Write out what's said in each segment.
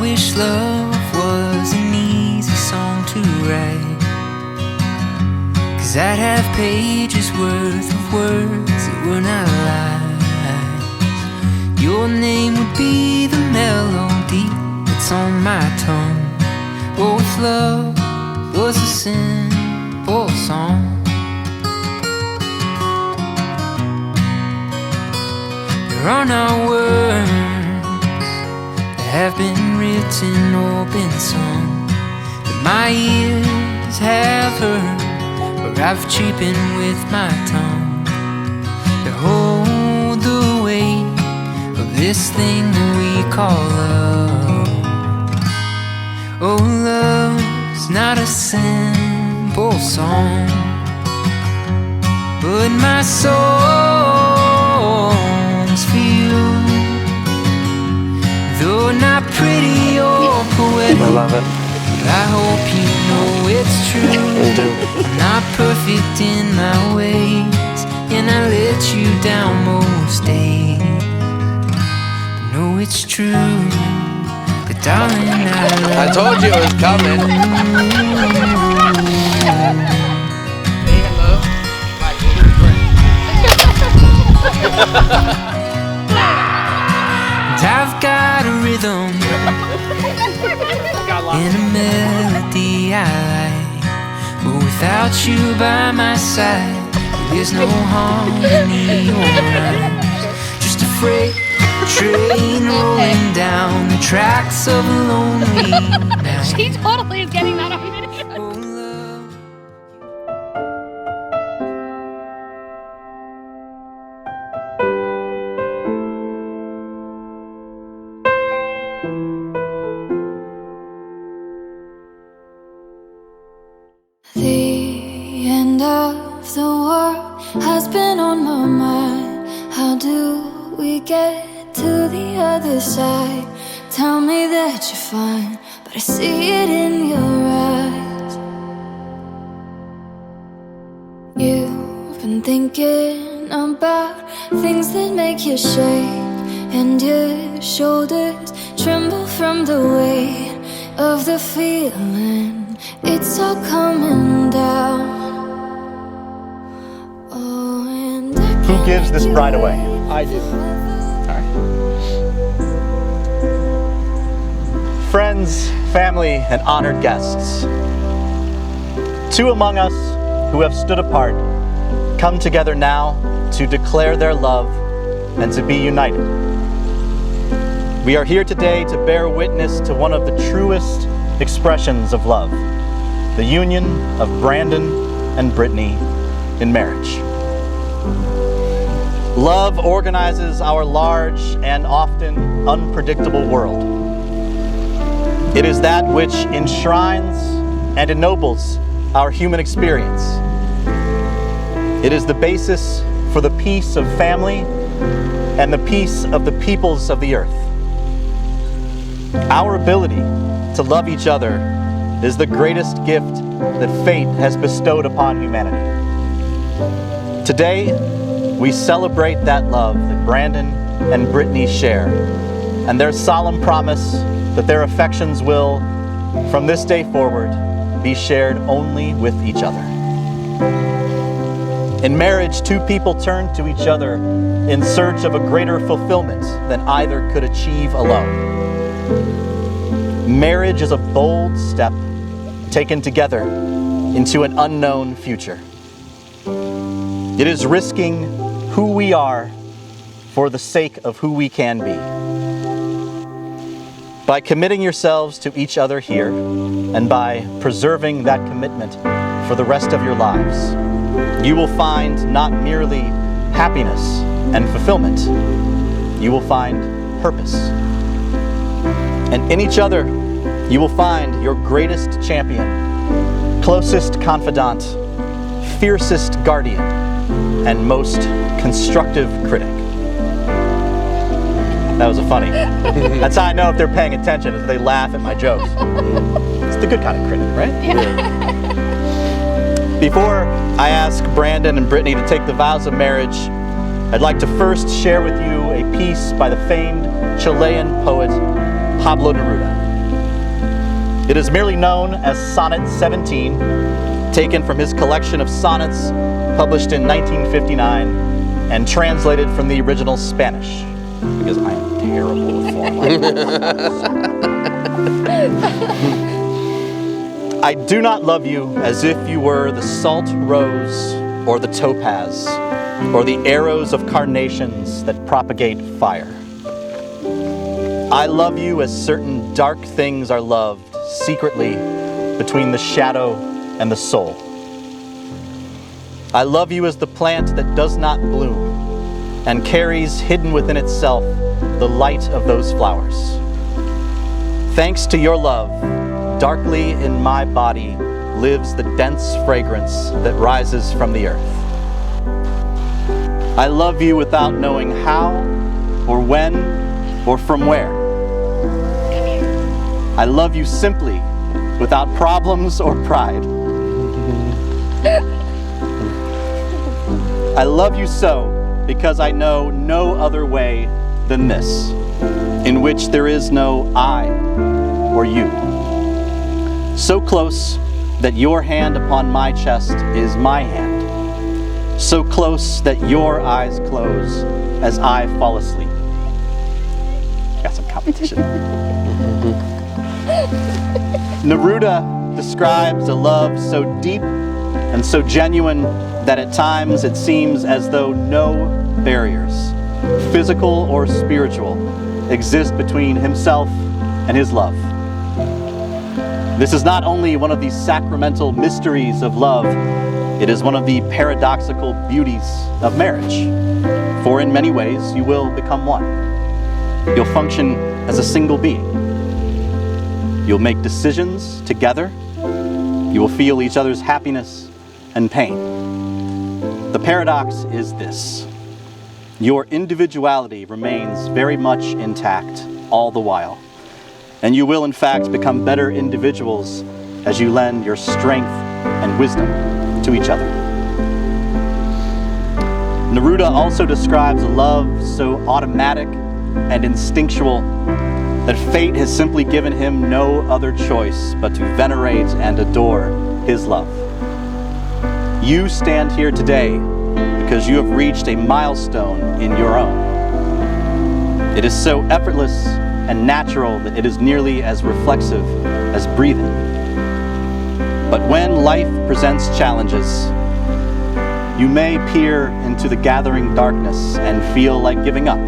wish love was an easy song to write, 'cause I'd have pages worth of words that were not lies. Your name would be the melody that's on my tongue. Oh, if love was a simple song. There are not words that have been written or been sung that my ears have heard, or I've cheapened with my tongue, to hold the weight of this thing that we call love. Oh, love's not a simple song, but my songs for you, though not pretty or poetic, I love it. I hope you know it's true. I'm not perfect in my ways, and I let you down most days. But no, it's true, but darling, I told you it was coming. Say hello, my favorite friend. and I've got a rhythm and a melody I like, but without you by my side, there's no harmony or rhyme. Just a freight train rolling down the tracks of a lonely night. She totally is getting that on video. Oh, love. The end of the world has been on my mind. How do we get to the other side? Tell me that you're fine, but I see it in your eyes. You've been thinking about things that make you shake, and your shoulders tremble from the weight of the feeling. It's all coming down. Oh, and I Who gives this bride away? I do. Friends, family, and honored guests. Two among us who have stood apart come together now to declare their love and to be united. We are here today to bear witness to one of the truest expressions of love, the union of Brandon and Brittany in marriage. Love organizes our large and often unpredictable world. It is that which enshrines and ennobles our human experience. It is the basis for the peace of family and the peace of the peoples of the earth. Our ability to love each other is the greatest gift that fate has bestowed upon humanity. Today, we celebrate that love that Brandon and Brittany share, and their solemn promise that their affections will, from this day forward, be shared only with each other. In marriage, two people turn to each other in search of a greater fulfillment than either could achieve alone. Marriage is a bold step taken together into an unknown future. It is risking who we are for the sake of who we can be. By committing yourselves to each other here, and by preserving that commitment for the rest of your lives, you will find not merely happiness and fulfillment, you will find purpose. And in each other, you will find your greatest champion, closest confidant, fiercest guardian, and most constructive critic. That was a funny. That's how I know if they're paying attention, is they laugh at my jokes. It's the good kind of critic, right? Yeah. Before I ask Brandon and Brittany to take the vows of marriage, I'd like to first share with you a piece by the famed Chilean poet Pablo Neruda. It is merely known as Sonnet 17, taken from his collection of sonnets published in 1959 and translated from the original Spanish, because I am terrible with foreign language. I do not love you as if you were the salt rose or the topaz or the arrows of carnations that propagate fire. I love you as certain dark things are loved secretly between the shadow and the soul. I love you as the plant that does not bloom and carries hidden within itself the light of those flowers. Thanks to your love, darkly in my body lives the dense fragrance that rises from the earth. I love you without knowing how or when or from where. I love you simply without problems or pride. I love you so because I know no other way than this, in which there is no I or you. So close that your hand upon my chest is my hand. So close that your eyes close as I fall asleep. Got some competition. Neruda describes a love so deep and so genuine that at times it seems as though no barriers, physical or spiritual, exist between himself and his love. This is not only one of the sacramental mysteries of love, it is one of the paradoxical beauties of marriage. For in many ways, you will become one. You'll function as a single being. You'll make decisions together. You will feel each other's happiness and pain. The paradox is this: your individuality remains very much intact all the while, and you will in fact become better individuals as you lend your strength and wisdom to each other. Neruda also describes a love so automatic and instinctual that fate has simply given him no other choice but to venerate and adore his love. You stand here today because you have reached a milestone in your own. It is so effortless and natural that it is nearly as reflexive as breathing. But when life presents challenges, you may peer into the gathering darkness and feel like giving up.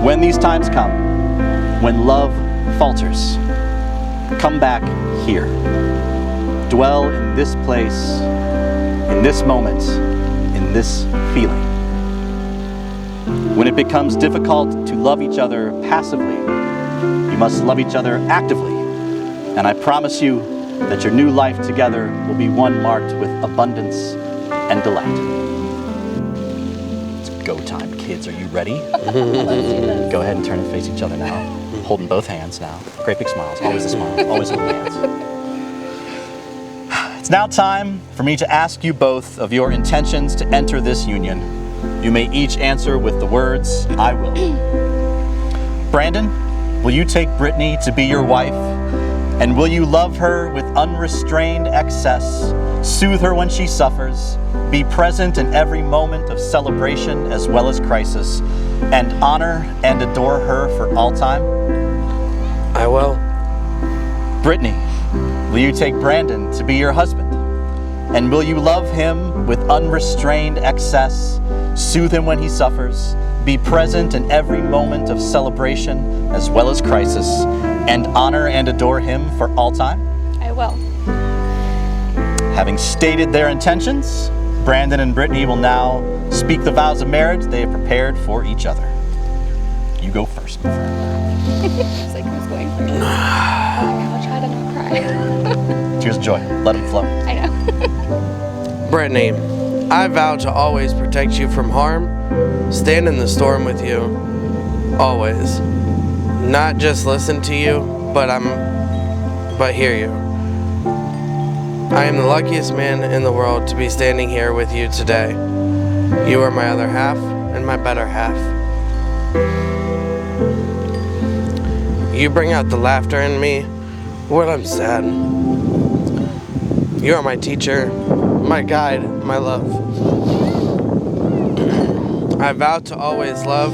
When these times come, when love falters, come back here. Dwell in this place, in this moment, in this feeling. When it becomes difficult to love each other passively, you must love each other actively. And I promise you that your new life together will be one marked with abundance and delight. It's go time, kids. Are you ready? Go ahead and turn and face each other now. Holding both hands now. Great big smiles. Always a smile. Always holding hands. It's now time for me to ask you both of your intentions to enter this union. You may each answer with the words, I will. Brandon, will you take Brittany to be your wife? And will you love her with unrestrained excess, soothe her when she suffers, be present in every moment of celebration as well as crisis, and honor and adore her for all time? I will. Brittany, will you take Brandon to be your husband? And will you love him with unrestrained excess, soothe him when he suffers, be present in every moment of celebration as well as crisis, and honor and adore him for all time? I will. Having stated their intentions, Brandon and Brittany will now speak the vows of marriage they have prepared for each other. You go first, my friend. It's like who's going first? I'll try to not cry. Tears of joy. Let them flow. I know. Brittany, I vow to always protect you from harm, stand in the storm with you, always. Not just listen to you, but hear you. I am the luckiest man in the world to be standing here with you today. You are my other half and my better half. You bring out the laughter in me when I'm sad. You are my teacher, my guide, my love. I vow to always love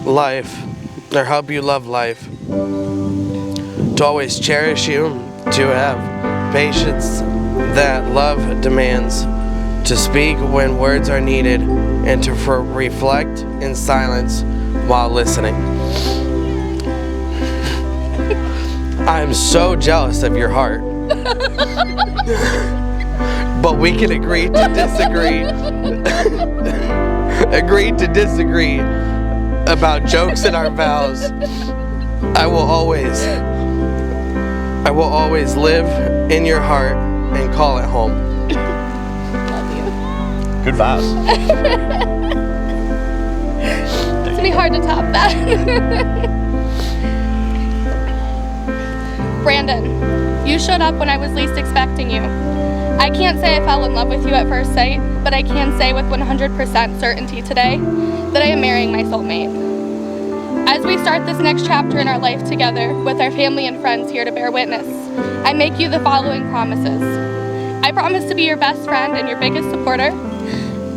life, or help you love life. To always cherish you, to have patience that love demands, to speak when words are needed, and to reflect in silence while listening. I am so jealous of your heart. But we can agree to disagree. Agree to disagree about jokes and our vows. I will always live in your heart and call it home. Love you. Good vows. It's gonna be hard to top that. Brandon, you showed up when I was least expecting you. I can't say I fell in love with you at first sight, but I can say with 100% certainty today that I am marrying my soulmate. As we start this next chapter in our life together with our family and friends here to bear witness, I make you the following promises. I promise to be your best friend and your biggest supporter.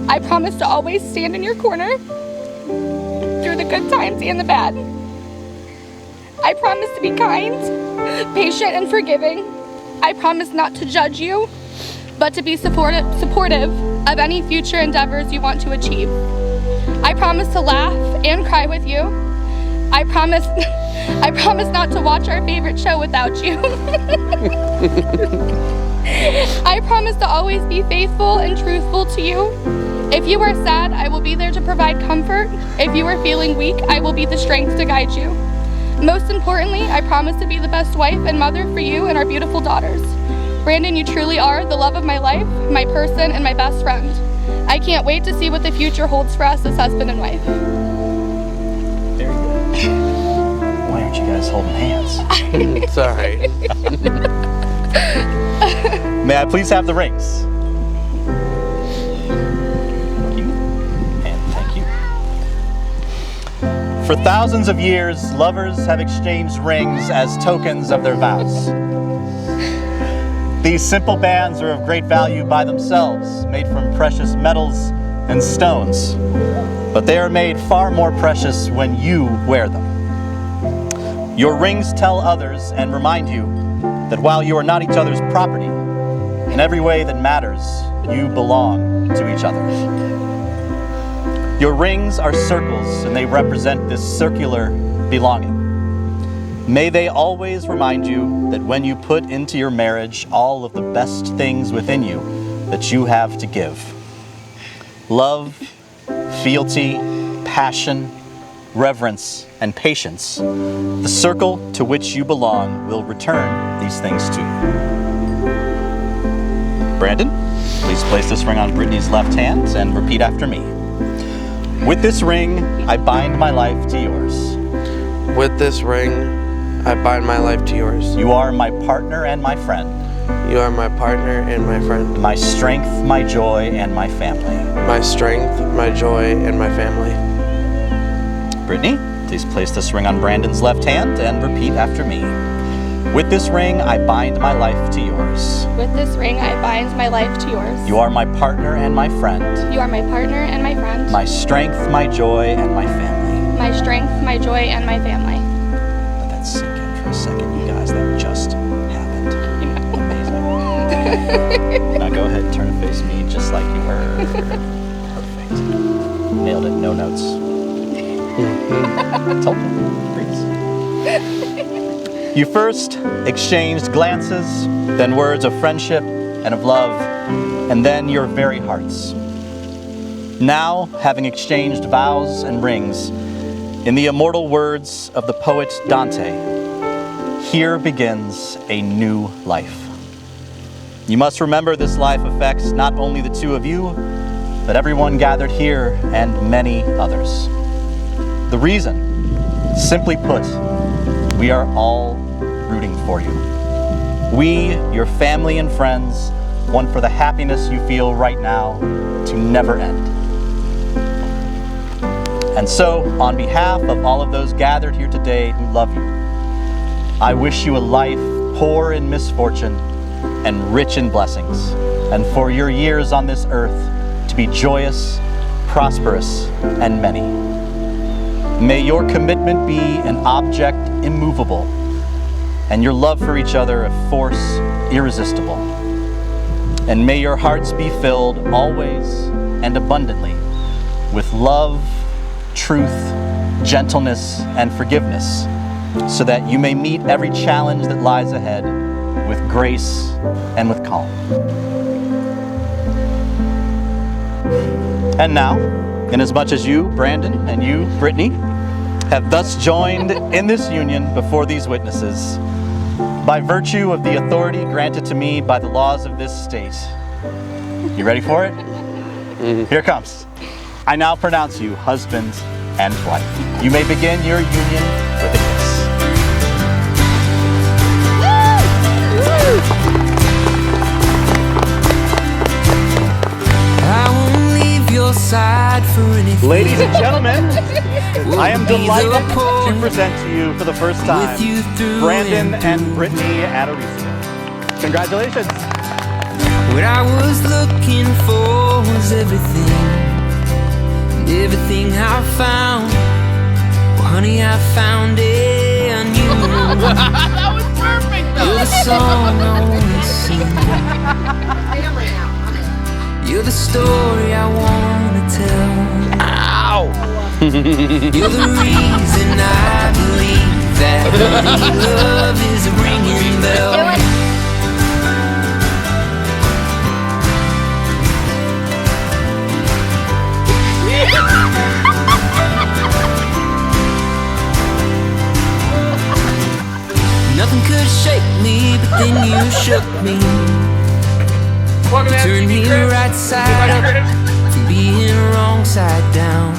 I promise to always stand in your corner through the good times and the bad. I promise to be kind, patient, and forgiving. I promise not to judge you, but to be supportive of any future endeavors you want to achieve. I promise to laugh and cry with you. I promise not to watch our favorite show without you. I promise to always be faithful and truthful to you. If you are sad, I will be there to provide comfort. If you are feeling weak, I will be the strength to guide you. Most importantly, I promise to be the best wife and mother for you and our beautiful daughters. Brandon, you truly are the love of my life, my person, and my best friend. I can't wait to see what the future holds for us as husband and wife. Very good. Why aren't you guys holding hands? Sorry. May I please have the rings? Thank you. And thank you. For thousands of years, lovers have exchanged rings as tokens of their vows. These simple bands are of great value by themselves, made from precious metals and stones. But they are made far more precious when you wear them. Your rings tell others and remind you that while you are not each other's property, in every way that matters, you belong to each other. Your rings are circles, and they represent this circular belonging. May they always remind you that when you put into your marriage all of the best things within you that you have to give. Love, fealty, passion, reverence, and patience. The circle to which you belong will return these things to you. Brandon, please place this ring on Brittany's left hand and repeat after me. With this ring, I bind my life to yours. With this ring, I bind my life to yours. You are my partner and my friend. You are my partner and my friend. My strength, my joy, and my family. My strength, my joy, and my family. Brittany, please place this ring on Brandon's left hand and repeat after me. With this ring, I bind my life to yours. With this ring, I bind my life to yours. You are my partner and my friend. You are my partner and my friend. My strength, my joy, and my family. My strength, my joy, and my family. Let that sink in for a second, you guys. That just happened. Amazing. Now go ahead and turn and face me just like you were. Perfect. Nailed it. No notes. Told you. Breeze. You first exchanged glances, then words of friendship and of love, and then your very hearts. Now, having exchanged vows and rings, in the immortal words of the poet Dante, here begins a new life. You must remember this life affects not only the two of you, but everyone gathered here and many others. The reason, simply put, we are all rooting for you. We, your family and friends, want for the happiness you feel right now to never end. And so, on behalf of all of those gathered here today who love you, I wish you a life poor in misfortune and rich in blessings, and for your years on this earth to be joyous, prosperous, and many. May your commitment be an object immovable, and your love for each other a force irresistible. And may your hearts be filled always and abundantly with love, truth, gentleness, and forgiveness, so that you may meet every challenge that lies ahead with grace and with calm. And now, inasmuch as you, Brandon, and you, Brittany, have thus joined in this union before these witnesses, by virtue of the authority granted to me by the laws of this state. You ready for it? Here it comes. I now pronounce you husband and wife. You may begin your union with a kiss. I won't leave your side for anything. Ladies and gentlemen, I am delighted to present to you for the first time With you through Brandon and through. Brittany Adorisio. Congratulations. What I was looking for was everything, and everything I found. Well, honey, I found it on you. That was perfect, though. You're the song I wanna sing. You're the story I wanna tell. Ow! You're the reason I believe that love is a ringing bell. Nothing could shake me, but then you shook me. Turned me right side up from being wrong side down.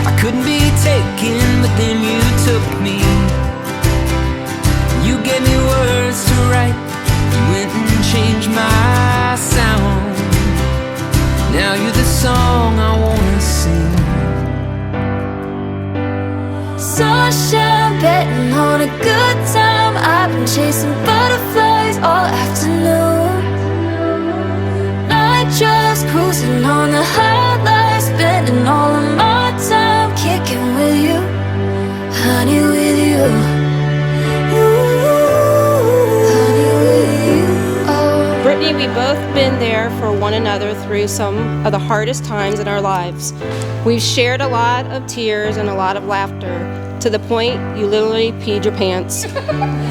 I couldn't be taken, but then you took me. You gave me words to write. You went and changed my sound. Now you're the song I wanna sing. Sunshine, betting on a good time. I've been chasing butterflies all afternoon. Night just cruising on the highlights, spending all of my time kicking with you, honey, with you. Honey, with you. Oh. Brittany, we've both been there for one another through some of the hardest times in our lives. We've shared a lot of tears and a lot of laughter, to the point you literally peed your pants.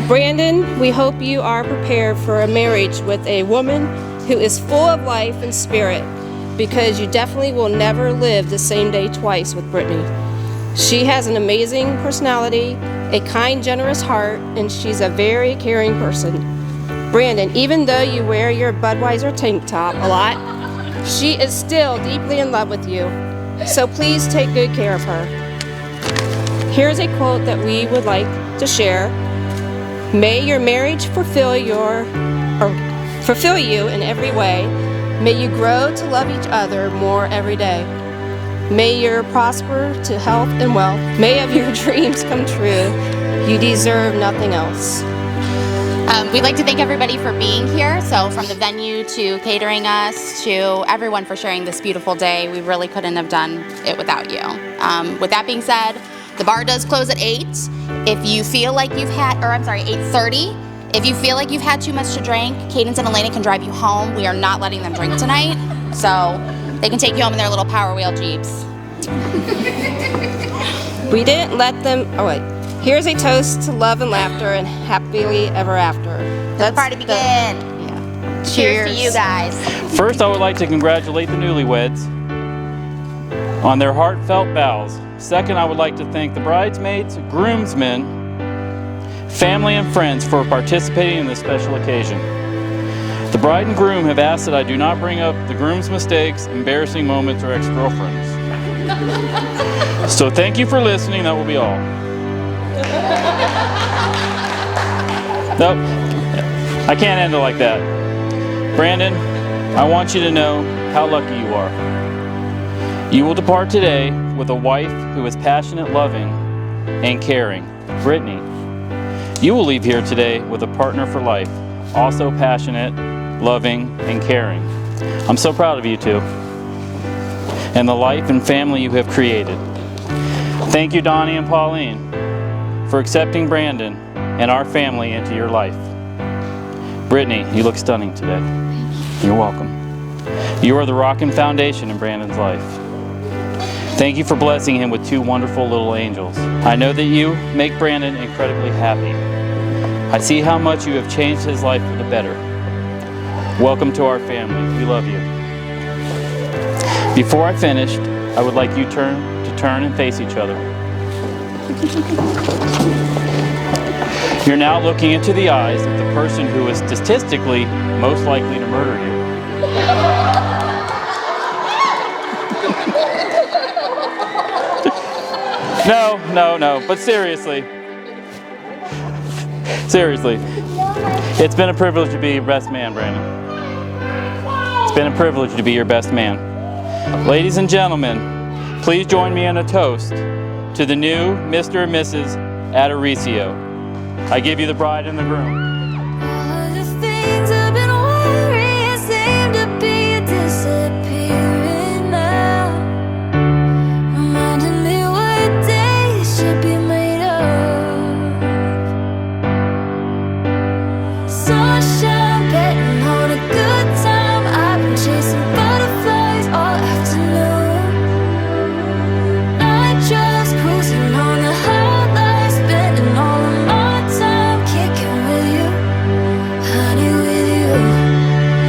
Brandon, we hope you are prepared for a marriage with a woman who is full of life and spirit, because you definitely will never live the same day twice with Brittany. She has an amazing personality, a kind, generous heart, and she's a very caring person. Brandon, even though you wear your Budweiser tank top a lot, she is still deeply in love with you. So please take good care of her. Here's a quote that we would like to share. May your marriage fulfill you in every way. May you grow to love each other more every day. May you prosper to health and wealth. May of your dreams come true. You deserve nothing else. We'd like to thank everybody for being here. So from the venue to catering us to everyone for sharing this beautiful day. We really couldn't have done it without you. With that being said, the bar does close at 8. If you feel like you've had, 8:30. If you feel like you've had too much to drink, Cadence and Elena can drive you home. We are not letting them drink tonight. So they can take you home in their little Power Wheel Jeeps. We didn't let them, Here's a toast to love and laughter and happily ever after. Let the party begin. Cheers to you guys. First, I would like to congratulate the newlyweds on their heartfelt vows. Second, I would like to thank the bridesmaids, groomsmen, family, and friends for participating in this special occasion. The bride and groom have asked that I do not bring up the groom's mistakes, embarrassing moments, or ex-girlfriends. So thank you for listening. That will be all. Nope, I can't end it like that. Brandon, I want you to know how lucky you are. You will depart today with a wife who is passionate, loving, and caring, Brittany. You will leave here today with a partner for life, also passionate, loving, and caring. I'm so proud of you two and the life and family you have created. Thank you, Donnie and Pauline, for accepting Brandon and our family into your life. Brittany, you look stunning today. You're welcome. You are the rock and foundation in Brandon's life. Thank you for blessing him with two wonderful little angels. I know that you make Brandon incredibly happy. I see how much you have changed his life for the better. Welcome to our family. We love you. Before I finished, I would like you to turn and face each other. You're now looking into the eyes of the person who is statistically most likely to murder you. No, but seriously. Seriously. It's been a privilege to be your best man, Brandon. It's been a privilege to be your best man. Ladies and gentlemen, please join me in a toast to the new Mr. and Mrs. Adorisio. I give you the bride and the groom. All the things I've been worrying seem to be disappearing now, reminding me what days should be made of. Sunshine betting on a good time. I've been chasing butterflies all afternoon. Night drives cruising on the highway, spending all of my time kicking with you, honey, with you,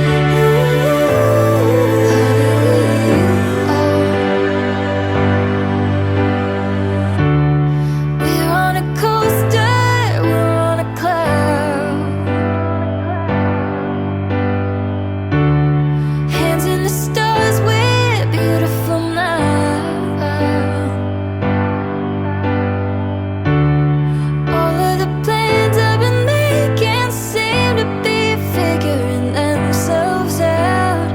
honey, with you. We're on a coaster, we're on a cloud, hands in the stars, we're beautiful now. All of the plans I've been making seem to be figuring themselves out.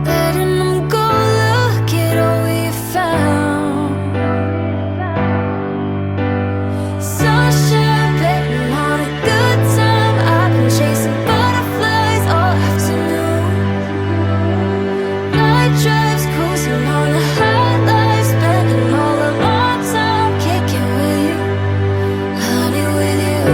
Letting them go, look at all we found. Sunshine betting on a good time. I've been chasing butterflies all afternoon. Night drives cruising on the highway, spending all of my time kicking with you, honey, with you.